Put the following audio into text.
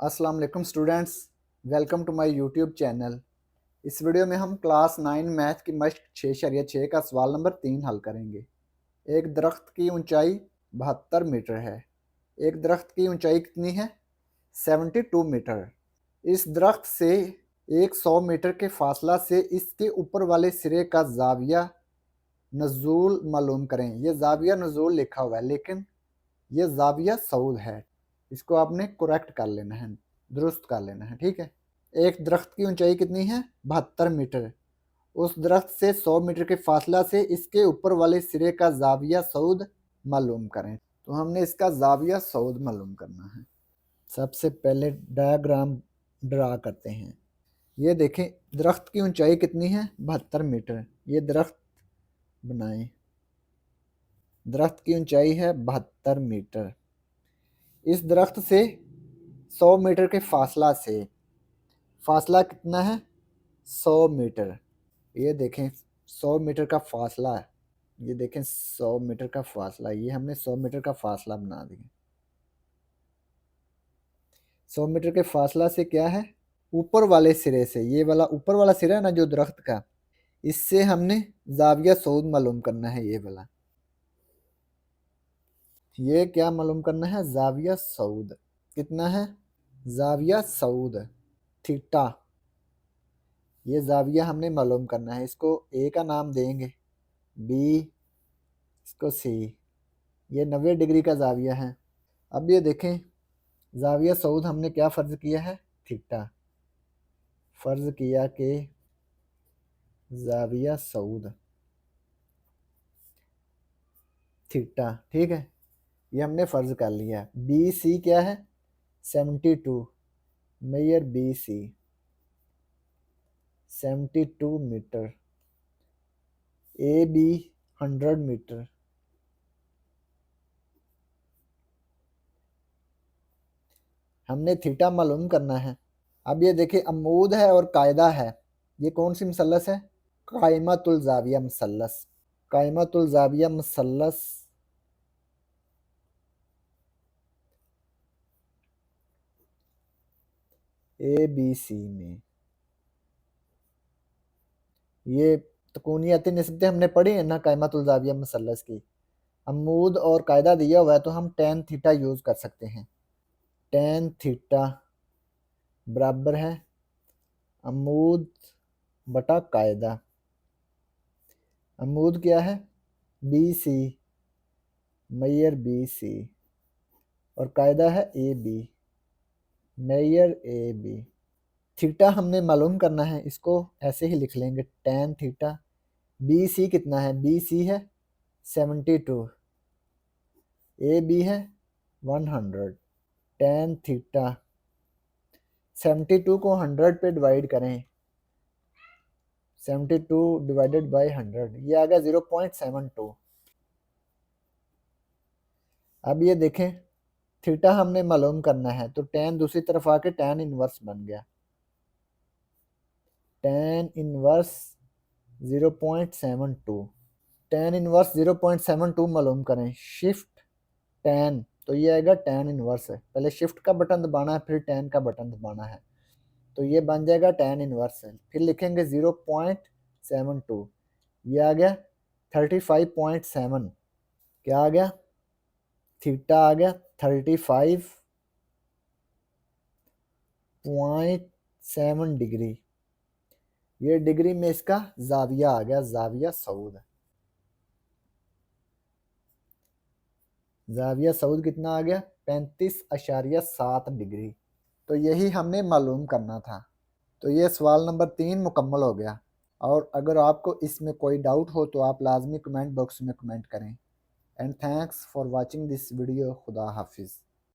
अस्सलाम वालेकुम students, welcome to my YouTube channel. इस वीडियो में हम क्लास 9 मैथ की मश्क 6 का सवाल नंबर 3 हल करेंगे। एक दरख्त की ऊंचाई 72 मीटर है। एक दरख्त की ऊंचाई कितनी है? 72 मीटर। इस दरख्त से एक 100 मीटर के फासला से इसके ऊपर वाले सिरे का जाविया नज़ूल मालूम करें। ये जाविया नज़ूल लिखा हुआ है लेकिन ये जाविया सऊद है। इसको आपने करेक्ट कर लेना है, दुरुस्त कर लेना है, ठीक है। एक दरख्त की ऊंचाई कितनी है? 72 मीटर। उस दरख्त से 100 मीटर के फासला से इसके ऊपर वाले सिरे का जाविया सऊद मालूम करें। तो हमने इसका जाविया सऊद मालूम करना है। सबसे पहले डायग्राम ड्रा करते हैं। ये देखें, दरख्त की ऊंचाई कितनी है? 72 मीटर। ये दरख्त बनाएं। दरख्त की ऊंचाई है 72 मीटर। इस दरख्त से 100 मीटर के फासला से, फासला कितना है? 100 मीटर। ये देखें 100 मीटर का फासला है। ये देखें 100 मीटर का फासला, ये हमने 100 मीटर का फासला बना दिया। 100 मीटर के फासला से क्या है? ऊपर वाले सिरे से, ये वाला ऊपर वाला सिरा है ना जो दरख्त का, इससे हमने जाविया सऊद मालूम करना है। ये वाला, ये क्या मालूम करना है? जाविया सऊद। कितना है? जाविया सऊद थीटा। ये जाविया हमने मालूम करना है। इसको ए का नाम देंगे, बी, इसको सी। ये 90 डिग्री का जाविया है। अब ये देखें, जाविया सऊद हमने क्या फ़र्ज़ किया है? थीटा। फ़र्ज़ किया कि जाविया सऊद थीटा, ठीक है। ये हमने फ़र्ज़ कर लिया। बी सी क्या है? 72। Measure B C 72 meter. A B 100 meter. हमने थीटा मालूम करना है। अब ये देखिए, अमूद है और कायदा है। ये कौन सी मसलस है? कायमतुल ज़ाविया मसलस। कायमतुल ज़ाविया मसलस ए बी सी में, ये तकूनियत निस्बतें हमने पढ़ी है ना कायमतुल ज़ाविया मसलस की। अमूद और कायदा दिया हुआ है तो हम टेन थीटा यूज़ कर सकते हैं। टेन थीटा बराबर है अमूद बटा कायदा। अमूद क्या है? B C, measure B C, और कायदा है A B, measure A B. Theta हमने मालूम करना है, इसको ऐसे ही लिख लेंगे, टेन थीटा। बी सी कितना है? बी सी है 72, ए बी है 100। टेन थीटा 72 को 100 पे डिवाइड करें, 72 डिवाइडेड बाई 100, ये आ गया 0.72। अब ये देखें, थीटा हमने मालूम करना है तो टेन दूसरी तरफ आके टेन इनवर्स बन गया। Tan inverse 0.72। टेन इनवर्स 0.72 मालूम करें। शिफ्ट टेन, तो ये आएगा टेन इनवर्स है। पहले शिफ्ट का बटन दबाना है, फिर टेन का बटन दबाना है, तो ये बन जाएगा टेन इनवर्स है। फिर लिखेंगे 0.72, ये आ गया 35.7। क्या आ गया? थीटा आ गया 35.7 डिग्री। ये डिग्री में इसका जाविया आ गया, जाविया सऊद। जाविया सऊद कितना आ गया? 35.7 डिग्री। तो यही हमने मालूम करना था। तो ये सवाल नंबर 3 मुकम्मल हो गया। और अगर आपको इसमें कोई डाउट हो तो आप लाजमी कमेंट बॉक्स में कमेंट करें। And thanks for watching this video. खुदा हाफिज़।